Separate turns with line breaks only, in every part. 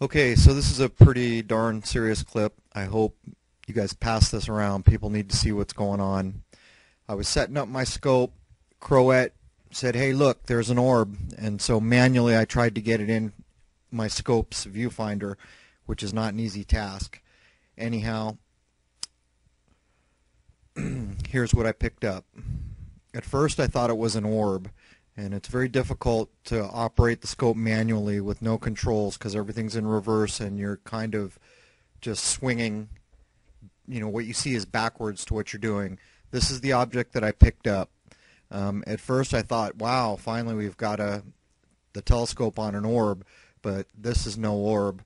Okay, so this is a pretty darn serious clip. I hope you guys pass this around. People need to see what's going on. I was setting up my scope. Crowette said, "Hey, look, there's an orb." And so manually I tried to get it in my scope's viewfinder, which is not an easy task. Anyhow, here's what I picked up. At first I thought it was an orb, and it's very difficult to operate the scope manually with no controls because everything's in reverse and you're kind of just swinging. What you see is backwards to what you're doing. This is the object that I picked up. At first I thought, wow, finally we've got the telescope on an orb, but this is no orb.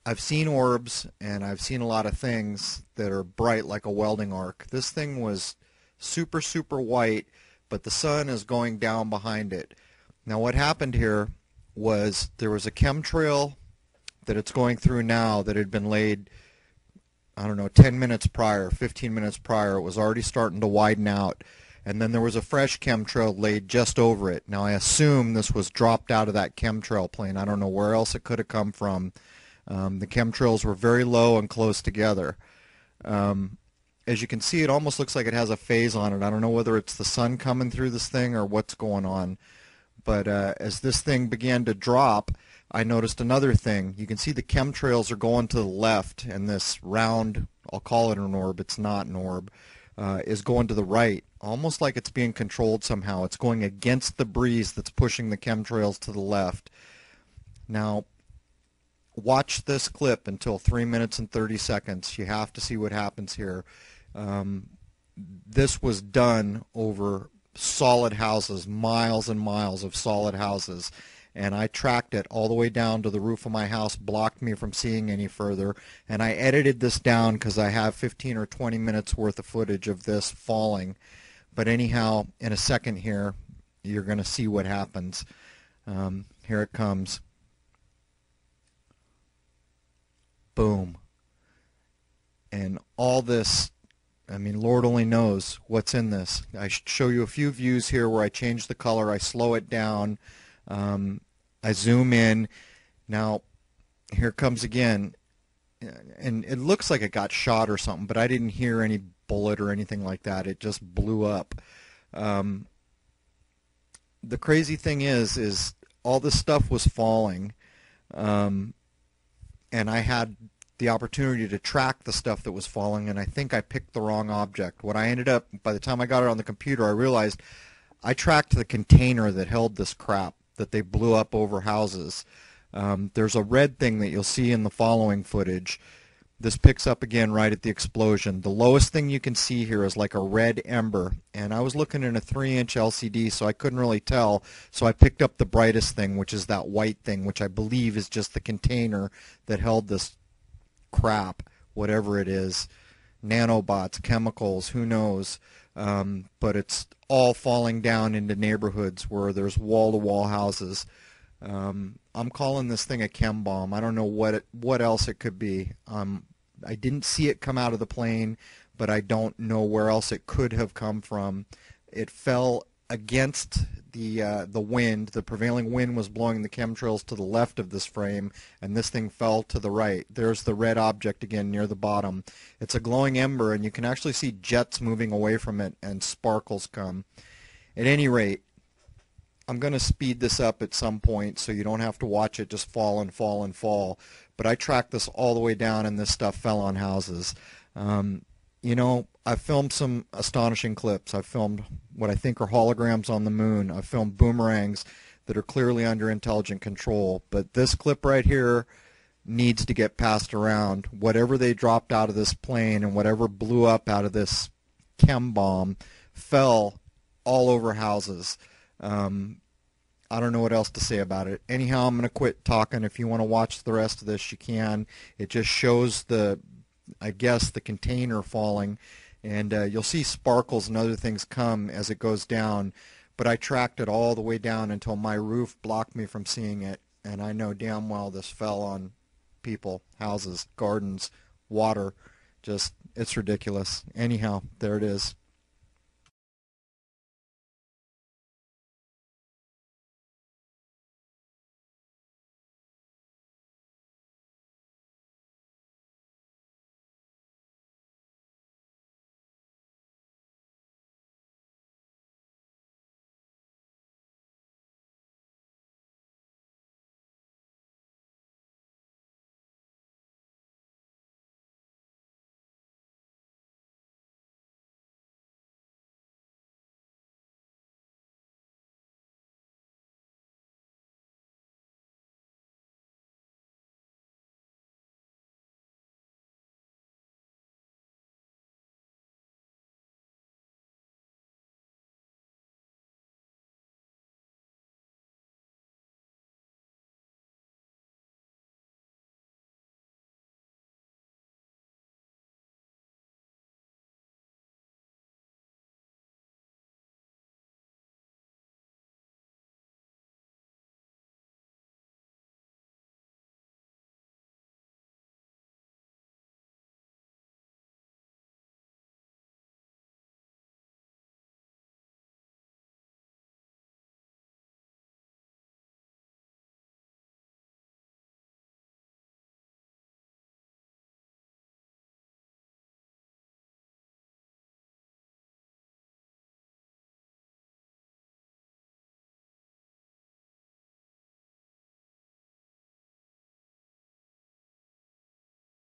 I've seen orbs and I've seen a lot of things that are bright like a welding arc. This thing was super, super white, but the sun is going down behind it. Now what happened here was there was a chemtrail that it's going through now that had been laid, I don't know, 10 minutes prior, 15 minutes prior. It was already starting to widen out. And then there was a fresh chemtrail laid just over it. Now I assume this was dropped out of that chemtrail plane. I don't know where else it could have come from. The chemtrails were very low and close together. As you can see, it almost looks like it has a phase on it. I don't know whether it's the sun coming through this thing or what's going on. But as this thing began to drop, I noticed another thing. You can see the chemtrails are going to the left, and this round, I'll call it an orb, it's not an orb, is going to the right, almost like it's being controlled somehow. It's going against the breeze that's pushing the chemtrails to the left. Now, watch this clip until 3 minutes and 30 seconds. You have to see what happens here. This was done over solid houses, miles and miles of solid houses, and I tracked it all the way down to the roof of my house, blocked me from seeing any further, and I edited this down because I have 15 or 20 minutes worth of footage of this falling. But anyhow, in a second here, you're going to see what happens. Here it comes. Boom. And all this, I mean, Lord only knows what's in this. I show you a few views here where I change the color, I slow it down, I zoom in. Now, here it comes again, and it looks like it got shot or something, but I didn't hear any bullet or anything like that. It just blew up. The crazy thing is all this stuff was falling, and I had the opportunity to track the stuff that was falling, and I think I picked the wrong object. What I ended up, by the time I got it on the computer, I realized I tracked the container that held this crap that they blew up over houses. There's a red thing that you'll see in the following footage. This picks up again right at the explosion. The lowest thing you can see here is like a red ember, and I was looking in a 3-inch LCD, so I couldn't really tell, so I picked up the brightest thing, which is that white thing, which I believe is just the container that held this crap, whatever it is, nanobots, chemicals, who knows, but it's all falling down into neighborhoods where there's wall-to-wall houses. I'm calling this thing a chem bomb. I don't know what else it could be. I didn't see it come out of the plane, but I don't know where else it could have come from. It fell against the wind. The prevailing wind was blowing the chemtrails to the left of this frame, and this thing fell to the right. There's the red object again near the bottom. It's a glowing ember, and you can actually see jets moving away from it and sparkles come. At any rate, I'm going to speed this up at some point so you don't have to watch it just fall and fall and fall. But I tracked this all the way down, and this stuff fell on houses. You know, I've filmed some astonishing clips. I've filmed what I think are holograms on the moon. I've filmed boomerangs that are clearly under intelligent control. But this clip right here needs to get passed around. Whatever they dropped out of this plane and whatever blew up out of this chem bomb fell all over houses. I don't know what else to say about it. Anyhow, I'm going to quit talking. If you want to watch the rest of this, you can. It just shows I guess, the container falling, and you'll see sparkles and other things come as it goes down, but I tracked it all the way down until my roof blocked me from seeing it, and I know damn well this fell on people, houses, gardens, water. Just, it's ridiculous. Anyhow, there it is.